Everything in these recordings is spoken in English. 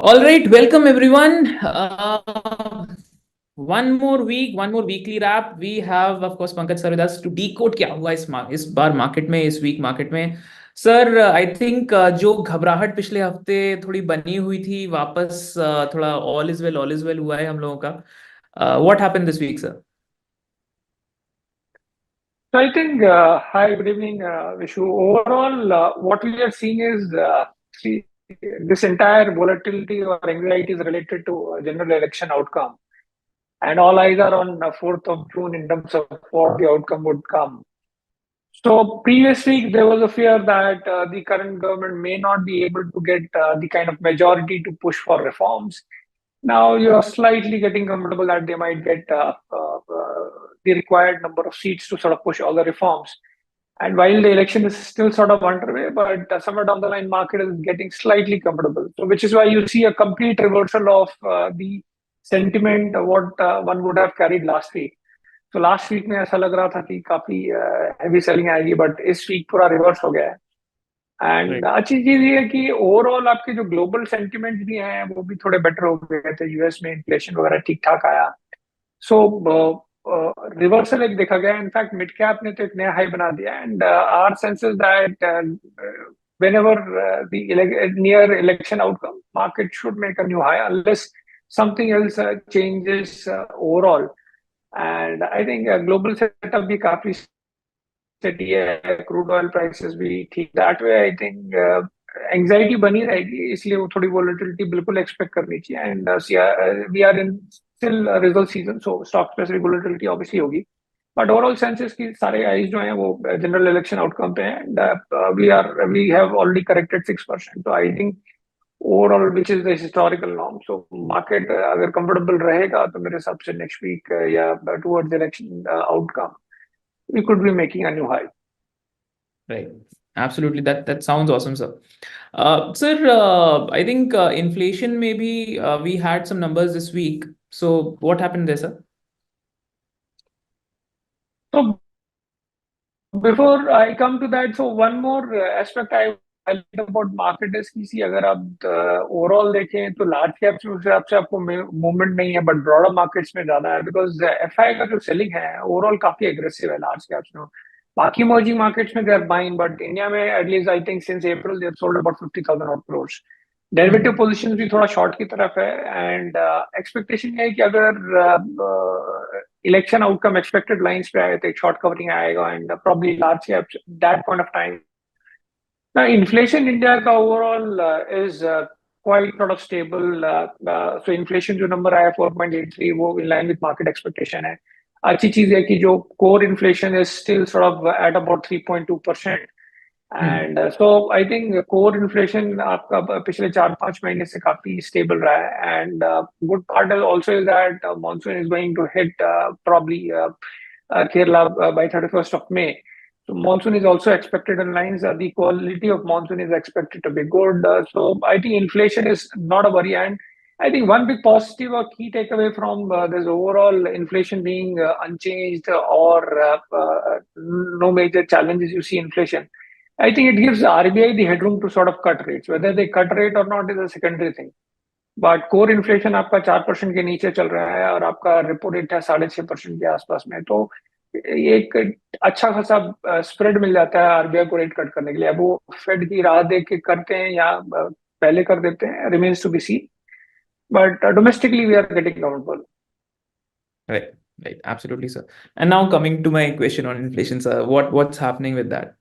All right, welcome everyone. One more week, one more weekly wrap. We have, of course, Pankaj sir with us to decode क्या हुआ इस बार market में, इस week market में. Sir, I think जो घबराहट पिछले हफ्ते थोड़ी बनी हुई थी, वापस थोड़ा ऑल इज वेल हुआ है हम लोगों का. What happened this week sir? So I think, hi, good evening, Vishu. Overall, what we are seeing is see, this entire volatility or anxiety is related to general election outcome. And all eyes are on 4th of June in terms of what the outcome would come. So previous week, there was a fear that the current government may not be able to get the kind of majority to push for reforms. Now you're slightly getting comfortable that they might get the required number of seats to sort of push all the reforms. And while the election is still sort of underway, but somewhere down the line, market is getting slightly comfortable. So, which is why you see a complete reversal of the sentiment what one would have carried last week. तो last week में ऐसा लग रहा था कि काफी heavy selling आएगी, but इस वीक पूरा रिवर्स हो गया है. एंड अच्छी चीज ये है कि ओवरऑल आपके जो ग्लोबल सेंटिमेंट भी हैं वो भी थोड़े बेटर हो गए थे. यूएस में इन्फ्लेशन वगैरह ठीक ठाक आया. सो रिवर्सल एक देखा गया. इनफैक्ट मिड कैप ने तो एक नया हाई बना दिया. And our sense is that whenever the near election outcome, market should make a new high unless something else changes overall. And I think global setup भी काफी steady है. Crude oil prices भी ठीक. That way I think anxiety बनी रहेगी, इसलिए वो थोड़ी वोलेटिलिटी बिल्कुल एक्सपेक्ट करनी चाहिए. And we are in still result season, so stock specific volatility obviously होगी. बट ओवरऑल सेंसेस की सारे आइज जो हैं वो जनरल इलेक्शन आउटकम पे हैं. And we have already corrected 6%. तो I think overall which is the historical norm. So market अगर कंफर्टेबल रहेगा तो मेरे हिसाब से नेक्स्ट वीक या towards election outcome we could be making a new high. Right. Absolutely. That sounds awesome, sir. Sir, I think inflation maybe we had some numbers this week. So what happened there, sir? So before I come to that, so one more aspect I like about market is कि see अगर आप overall देखें तो large caps में उस हिसाब से आपको मूवमेंट नहीं है, बट ब्रॉडर मार्केट्स में ज्यादा है. बिकॉज एफआई का जो सेलिंग है ओवरऑल काफी एग्रेसिव है लार्ज कैप्स में. बाकी इमर्जिंग मार्केट्स में they are buying, but India में at least I think since April they have sold about 50,000 crores. Derivative positions भी थोड़ा शॉर्ट की तरफ है. एंड एक्सपेक्टेशन है कि अगर इलेक्शन आउटकम एक्सपेक्टेड लाइंस पे आए तो एक शॉर्ट कवरिंग आएगा. And probably large caps that point of time. Now, inflation in India का overall is quite sort of stable. So inflation जो number आया 4.83 वो in line with market expectation है. अच्छी चीज है कि जो core inflation is still sort of at about 3.2%. And so I think core inflation आपका पिछले 4-5 महीने से काफी stable रहा है. And good part also is that monsoon is going to hit probably Kerala by 31st of May. So monsoon is also expected in lines. The quality of monsoon is expected to be good. So I think inflation is not a worry. And I think one big positive or key takeaway from this overall inflation being unchanged or no major challenges you see inflation. I think it gives RBI the headroom to sort of cut rates. Whether they cut rate or not is a secondary thing. But core inflation आपका 4% के नीचे चल रहा है और आपका repo rate है 6.5% के आसपास में. तो एक अच्छा खासा स्प्रेड मिल जाता है आरबीआई को रेट कट करने के लिए. अब वो फेड की राह देख के करते हैं या पहले कर देते हैं, remains to be seen. But domestically we are getting comfortable. Right, absolutely, sir. And now coming to my question on inflation, sir, what's happening with that?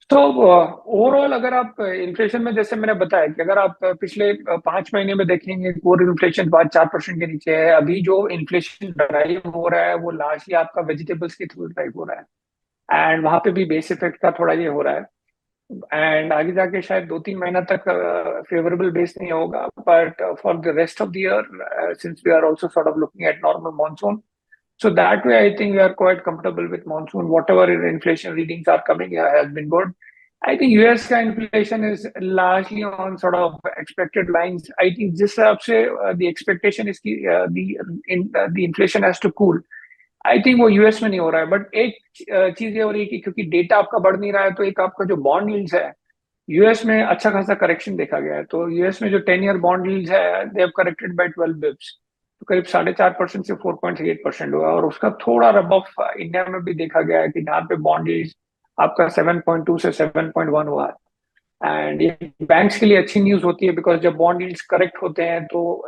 तो ओवरऑल अगर आप इन्फ्लेशन में जैसे मैंने बताया कि अगर आप पिछले 5 महीने में देखेंगे कोर इन्फ्लेशन 4% के नीचे है. अभी जो इन्फ्लेशन ड्राइव हो रहा है वो लार्जली आपका वेजिटेबल्स के थ्रू ड्राइव हो रहा है. एंड वहां पे भी बेस इफेक्ट का थोड़ा ये हो रहा है. एंड आगे जाके शायद 2-3 महीना तक फेवरेबल बेस नहीं होगा. But for the rest of the year since we are also sort of looking at normal monsoon, so that way I think we are quite comfortable with monsoon. Whatever inflation readings are coming has been good. I think US का inflation is largely on sort of expected lines. I think जिस हिसाब से the expectation is कि the inflation has to cool. I think वो US में नहीं हो रहा है. बट एक चीज ये हो रही है कि क्योंकि डेटा आपका बढ़ नहीं रहा है तो एक आपका जो बॉन्ड यील्ड्स है यूएस में अच्छा खासा करेक्शन देखा गया है। तो यूएस में जो 10 ईयर बॉन्ड यील्ड्स है they have corrected bye 12 Bips, तो करीब 4.5% से 4.38% हुआ। और उसका थोड़ा रब ऑफ इंडिया में भी देखा गया है कि यहाँ पे बॉन्ड यील्ड्स आपका 7.2 से 7.1 हुआ है। एंड ये बैंक्स के लिए अच्छी न्यूज होती है, बिकॉज जब बॉन्ड यील्ड्स करेक्ट होते हैं तो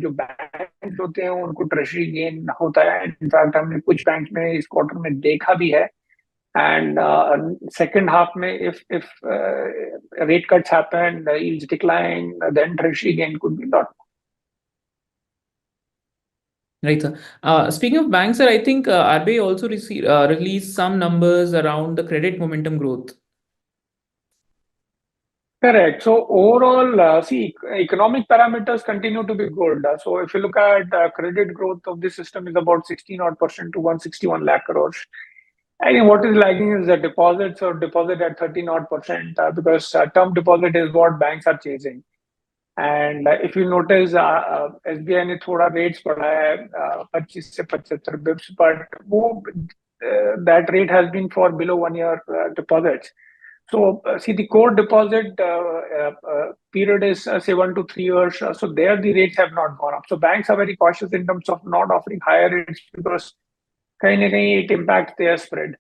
जो बैंक होते हैं उनको ट्रेजरी गेन होता है। इनफैक्ट हमने कुछ बैंक में इस क्वार्टर में देखा भी है। And second half में if rate cuts happen, the yields decline, then treasury gain could be a lot. Right, sir. Speaking of banks, sir, I think RBI also released some numbers around the credit momentum growth. Correct. So overall, see, economic parameters continue to be good. So if you look at credit growth of the system is about 16 odd percent to 161 lakh crores. I think what is lagging is the deposits or deposit at 13 odd percent, because term deposit is what banks are chasing. And if you notice SBI ने थोड़ा rates बढ़ाया है 25 से 75 bips, but वो that rate has been for below 1 year deposits. So see, the core deposit period is say 1 to 3 years. So there the rates have not gone up. So banks are very cautious in terms of not offering higher rates because कहीं ना कहीं it impacts their spread.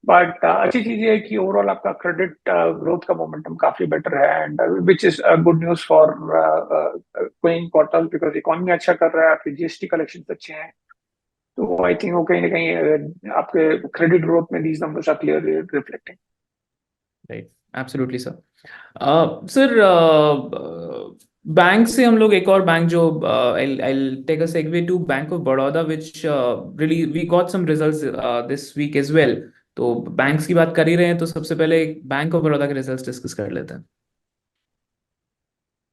But अच्छी चीज है कि overall आपका credit growth का momentum काफी बेटर है, and which is good news for going quarter, because economy अच्छा कर रहा है, आपके जीएसटी कलेक्शन अच्छे हैं। तो आई थिंक वो कहीं ना कहीं आपके क्रेडिट ग्रोथ में these numbers are clearly reflecting. Right, absolutely sir. Sir, bank से हम लोग एक और बैंक जो I'll take a segue to Bank of Baroda, which really we got some results this week as well. तो banks की बात कर ही रहे हैं तो सबसे पहले बैंक ऑफ बड़ौदा के रिजल्ट्स डिस्कस कर लेते हैं।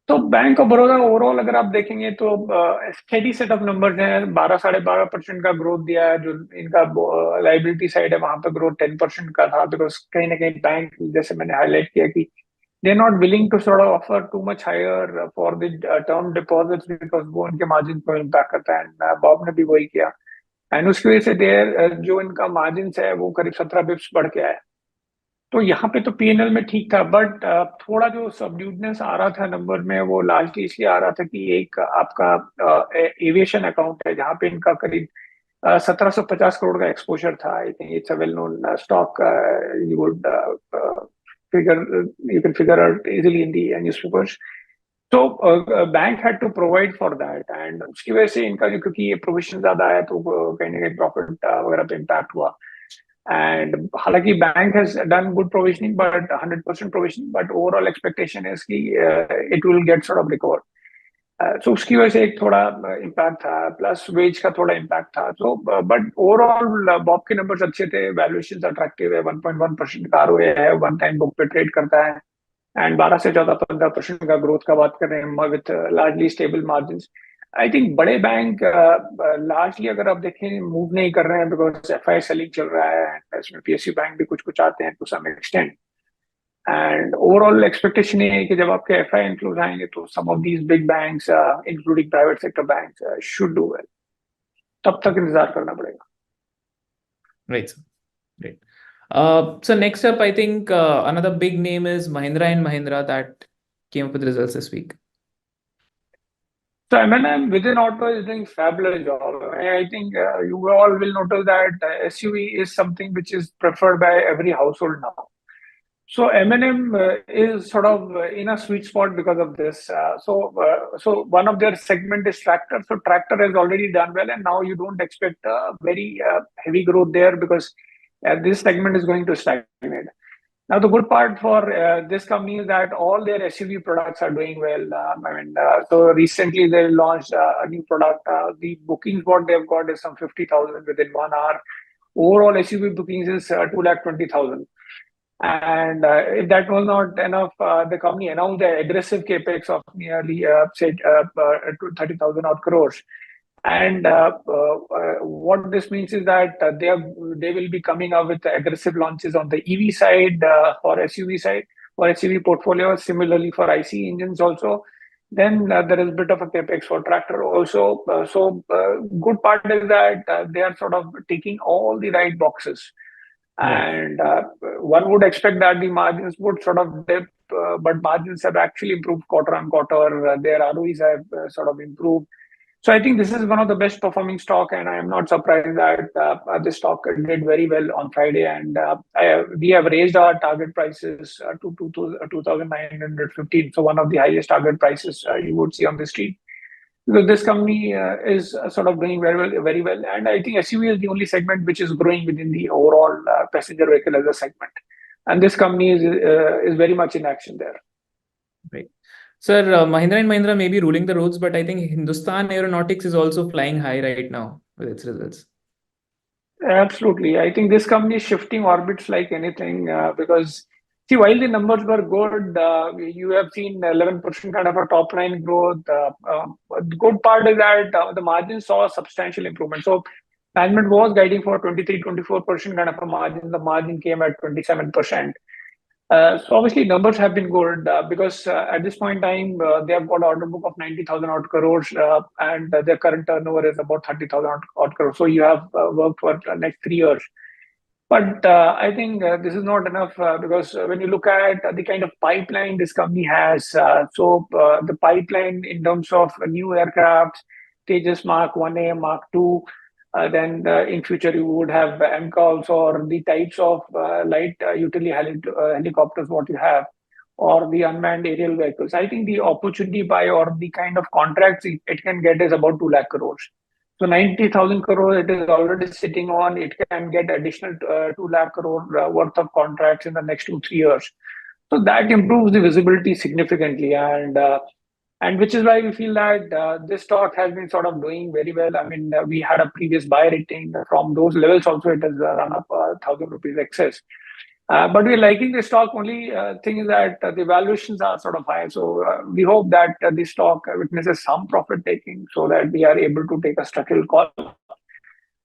तो बैंक ऑफ बड़ौदा ओवरऑल अगर आप देखेंगे तो स्टेडी सेट ऑफ नंबर्स हैं। 12-12.5% का ग्रोथ दिया है। जो इनका लाइबिलिटी साइड है वहां पे ग्रोथ 10% का था, बिकॉज कहीं ना कहीं बैंक, जैसे मैंने हाईलाइट किया कि they are not willing to sort of offer too much higher for the term deposits, because वो उनके मार्जिन को इम्पैक्ट करता है। एंड बॉब ने भी वही किया, एंड उसकी वजह से देर जो इनका मार्जिन है वो करीब 17 बिप्स बढ़ के आया। तो यहाँ पे तो पीएनएल में ठीक था, बट थोड़ा जो सबड्यूडनेस आ रहा था नंबर में वो लार्जली इसलिए आ रहा था कि एक आपका एविएशन अकाउंट है जहाँ पे इनका करीब 1750 करोड़ का एक्सपोजर था। I think it's a well known stock, you would figure you can figure out easily in the newspapers. तो bank had to provide for that, and उसकी वजह से इनका जो, क्योंकि ये प्रोविजन ज्यादा है तो कहीं ना कहीं प्रॉफिट वगैरह पे इम्पैक्ट हुआ। एंड हालांकि bank has done good provisioning, but 100% provisioning, but overall expectation है कि it will get sort of recover. So उसकी वजह से एक थोड़ा इम्पैक्ट था, प्लस वेज का थोड़ा इम्पैक्ट था। तो बट ओवरऑल बॉब के नंबर्स अच्छे थे, वैल्यूएशन अट्रैक्टिव है, 1.1% का आरओए है, वन टाइम बुक पे ट्रेड करता है, एंड 12 से 14-15% का ग्रोथ का बात कर रहे हैं with largely stable margin. I think बड़े बैंक लार्जली अगर आप देखें मूव नहीं कर रहे हैं, बिकॉज एफआई सेलिंग चल रहा है, इसमें पीएसयू बैंक भी कुछ कुछ आते हैं to some extent. And overall expectation ये है कि जब आपके एफआई इन्फ्लोज आएंगे तो some of these big banks including private sector banks should do well. तब तक इंतजार करना पड़ेगा। Right, sir. Great. So next up, I think another big name is Mahindra and Mahindra that came up with results this week. So M&M within auto is doing fabulous job. I think you all will notice that SUV is something which is preferred by every household now. So M&M is sort of in a sweet spot because of this. So one of their segment is tractor. So tractor has already done well, and now you don't expect a very heavy growth there because this segment is going to stagnate. Now, the good part for this company is that all their SUV products are doing well. So recently they launched a new product. The bookings what they've got is some 50,000 within 1 hour. Overall SUV bookings is 220,000. And if that was not enough, the company announced the aggressive capex of nearly say 30,000 odd crores. And what this means is that they will be coming up with aggressive launches on the EV side for SUV side, for SUV portfolio. Similarly for IC engines also. Then there is a bit of a capex for tractor also. Good part is that they are sort of ticking all the right boxes. And one would expect that the margins would sort of dip but margins have actually improved quarter on quarter. Their ROEs have sort of improved. So I think this is one of the best performing stock, and I am not surprised that this stock did very well on Friday. And we have raised our target prices to 2,915. So one of the highest target prices you would see on the street. Because this company is sort of doing very well, very well. And I think SUV is the only segment which is growing within the overall passenger vehicle as a segment. And this company is very much in action there. Right. Sir, Mahindra and Mahindra may be ruling the roads, but I think Hindustan Aeronautics is also flying high right now with its results. Absolutely. I think this company is shifting orbits like anything because, see, while the numbers were good, you have seen 11% kind of a top line growth. The good part is that the margin saw a substantial improvement. So management was guiding for 23-24% kind of a margin. The margin came at 27%. So obviously numbers have been good because at this point in time they have got an order book of 90,000 odd crores and their current turnover is about 30,000 odd crores. So you have work for the next 3 years. But I think this is not enough because when you look at the kind of pipeline this company has, the pipeline in terms of new aircraft, Tejas Mark 1A, Mark 2, then in future you would have MCOLs or the types of light utility helicopters what you have, or the unmanned aerial vehicles. I think the opportunity buy or the kind of contracts it can get is about 2 lakh crores. So 90,000 crore it is already sitting on. It can get additional 2 lakh crore worth of contracts in the next 2-3 years. So that improves the visibility significantly, and which is why we feel that this stock has been sort of doing very well. I mean, we had a previous buy rating from those levels. Also, it has run up 1,000 rupees excess. But we're liking the stock. Only thing is that the valuations are sort of high. So we hope that the stock witnesses some profit taking so that we are able to take a structural call.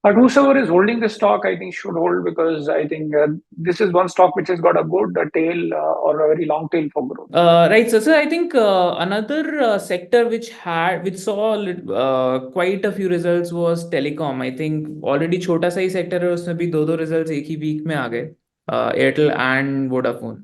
But whosoever is holding the stock, I think should hold because I think this is one stock which has got a good tail or a very long tail for growth. Right, so I think another sector which saw quite a few results was telecom. I think already छोटा सा ही sector है, उसमें भी दो results एक ही week में आ गए, Airtel and Vodafone.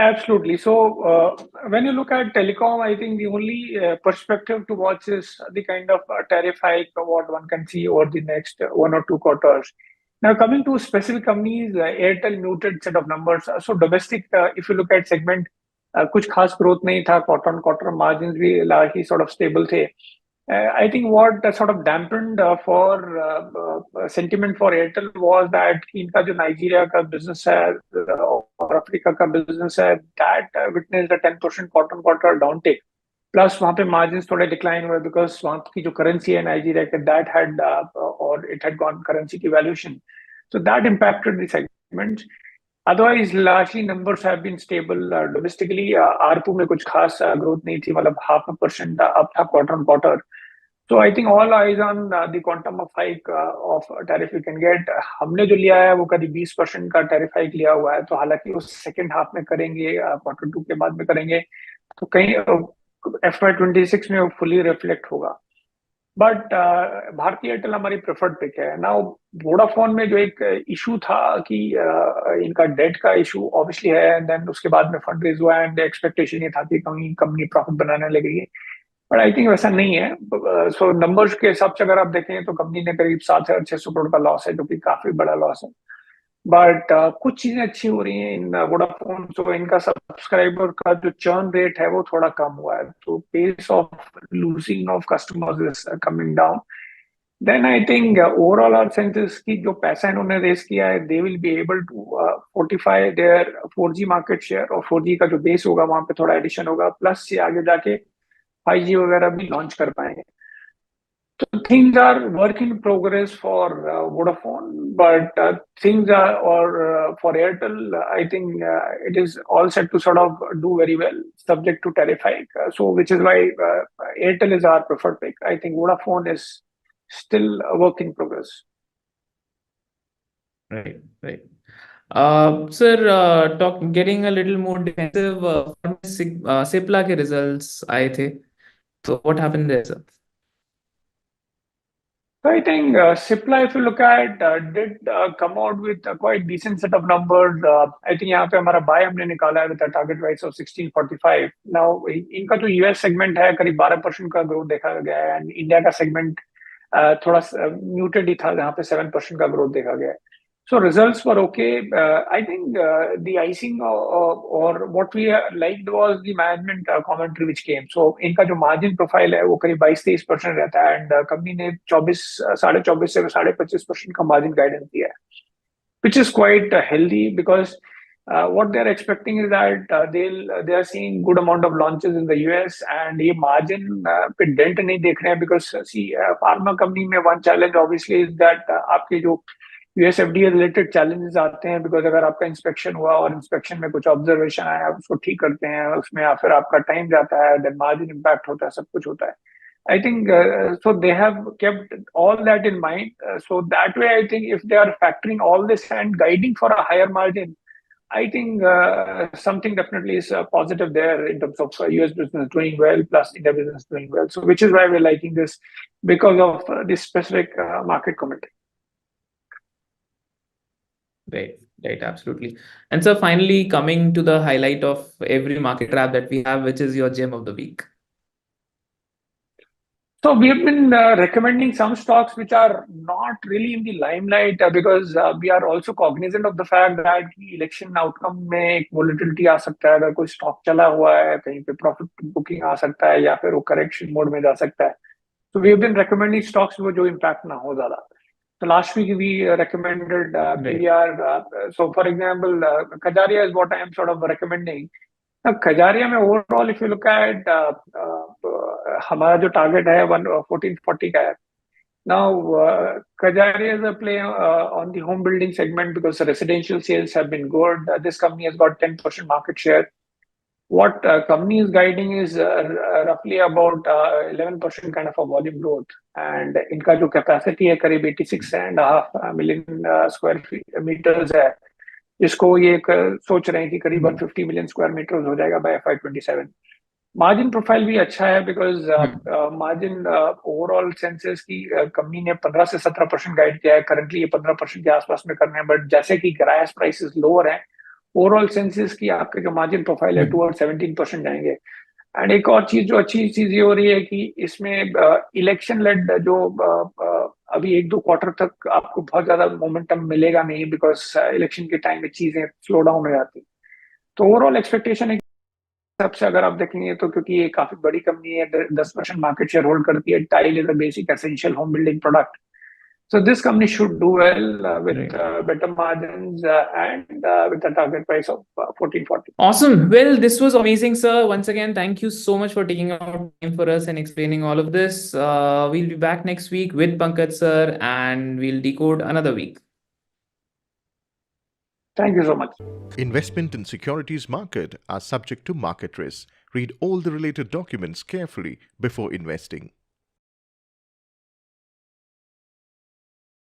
Absolutely. So when you look at telecom, I think the only perspective to watch is the kind of tariff hike what one can see over the next 1 or 2 quarters. Now coming to specific companies, Airtel muted set of numbers. So domestic, if you look at segment, कुछ खास growth नहीं था, quarter on quarter margins भी largely sort of stable थे. I think what sort of dampened for sentiment for Airtel was that इनका जो Nigeria का business है और Africa का business है, that witnessed a 10% quarter on quarter downtick. Plus वहाँ पे margins थोड़े decline हुए because वहाँ की जो currency है Nigeria का, that had or it had gone currency devaluation. So that impacted the segment. Otherwise, largely numbers have been stable domestically. ARPU में कुछ खास growth नहीं थी, मतलब 0.5% up था quarter on quarter. So I think all eyes on the quantum of hike of tariff we can get. हमने जो लिया है वो करीब 20% का tariff hike लिया हुआ है. तो हालांकि वो second half में करेंगे, quarter 2 के बाद में करेंगे, तो कहीं FY26 में वो fully reflect होगा. बट भारतीय एयरटेल हमारी प्रेफर्ड पिक है. नाउ वोडाफोन में जो एक इशू था कि इनका डेट का इशू ऑब्वियसली है, एंड देन उसके बाद में फंड रेज हुआ एंड एक्सपेक्टेशन ये था कि कंपनी प्रॉफिट बनाने लगेगी, बट आई थिंक वैसा नहीं है. सो नंबर्स के हिसाब से अगर आप देखें तो कंपनी ने करीब 7,600 करोड़ का लॉस है, जो कि काफी बड़ा लॉस है. बट कुछ चीजें अच्छी हो रही हैं इन वोडाफोन. तो इनका सब्सक्राइबर का जो चर्न रेट है वो थोड़ा कम हुआ है, तो pace of losing of customers is coming down. Then I think overall our sense is कि जो पैसा इन्होंने रेस किया है, they will be able to fortify their 4G market share, और 4G का जो बेस होगा वहां पे थोड़ा एडिशन होगा, प्लस से आगे जाके 5G वगैरह भी लॉन्च कर पाएंगे. So things are work in progress for Vodafone, but things are, or for Airtel, I think it is all set to sort of do very well, subject to tariff hike. So which is why Airtel is our preferred pick. I think Vodafone is still a work in progress. Right, right. Sir, getting a little more defensive, Cipla के results आए थे, तो what happened there, sir? So I think Cipla, if you look at, did come out with a quite decent set of numbers. I think यहाँ पे हमारा buy हमने निकाला है with a target price of 1645. Now इनका जो US segment है करीब 12% का growth देखा गया है, and India का segment थोड़ा muted ही था जहाँ पे 7% का growth देखा गया है. So results were okay. I think the icing or what we liked was the management commentary which came. So इनका जो margin profile है वो करीब 22-23% रहता है, and कंपनी ने 24 से 25% का margin guidance दिया है, which is quite healthy because what they're expecting is that they are seeing good amount of launches in the US, and ये margin पे dent नहीं देख रहे हैं because see pharma company में one challenge obviously is that आपके जो US FDA related challenges आते हैं, बिकॉज अगर आपका इंस्पेक्शन हुआ और इंस्पेक्शन में कुछ ऑब्जर्वेशन आया आप उसको ठीक करते हैं, उसमें या फिर आपका टाइम जाता है, देन मार्जिन इम्पैक्ट होता है, सब कुछ होता है. I think so they have kept all that in mind. So that way, I think if they are factoring all this and guiding for a higher margin, I think something definitely is positive there in terms of US business doing well plus India business doing well. So which is why we're liking this because of this specific market commentary. Right, absolutely. And so finally coming to the highlight of every market wrap that we have, which is your gem of the week. So we have been recommending some stocks which are not really in the limelight because we are also cognizant of the fact that election outcome में एक volatility आ सकता है, अगर कोई stock चला हुआ है कहीं पे profit booking आ सकता है या फिर वो correction mode में जा सकता है. So we have been recommending stocks वो जो impact ना हो ज़्यादा. So last week we recommended PVR. So for example, Kajaria is what I am sort of recommending. Now, Kajaria में overall if you look at हमारा जो target है 1440 का है. Now Kajaria is a play on the home building segment because the residential sales have been good. This company has got 10% market share. What company is guiding is roughly about 11% kind of a volume growth, and इनका जो capacity है करीब 86.5 million square meters है, जिसको ये सोच रहे हैं कि करीब 150 million square meters हो जाएगा by FY27. मार्जिन प्रोफाइल भी अच्छा है बिकॉज मार्जिन ओवरऑल सेंसेस की कंपनी ने 15 से 17% गाइड किया है, करंटली ये 15% के आसपास में करने हैं, बट जैसे कि गैस प्राइसेस लोअर हैं ओवरऑल सेंसेस की आपके जो मार्जिन प्रोफाइल है टूवर्ड 17% जाएंगे. एंड एक और चीज जो अच्छी चीज ये हो रही है कि इसमें इलेक्शन लेड जो अभी 1-2 क्वार्टर तक आपको बहुत ज्यादा मोमेंटम मिलेगा नहीं बिकॉज इलेक्शन के टाइम में चीजें स्लो डाउन हो जाती. तो ओवरऑल एक्सपेक्टेशन है सबसे अगर आप देखेंगे तो, क्योंकि ये काफी बड़ी कंपनी है, 10% मार्केट शेयर होल्ड करती है, tile is a basic essential home building product. So this company should do well with better margins and with a target price of 1440. Awesome. Well, this was amazing, sir. Once again, thank you so much for taking out time for us and explaining all of this. We'll be back next week with Pankaj sir, and we'll decode another week. Thank you so much. Investment in securities market are subject to market risk. Read all the related documents carefully before investing.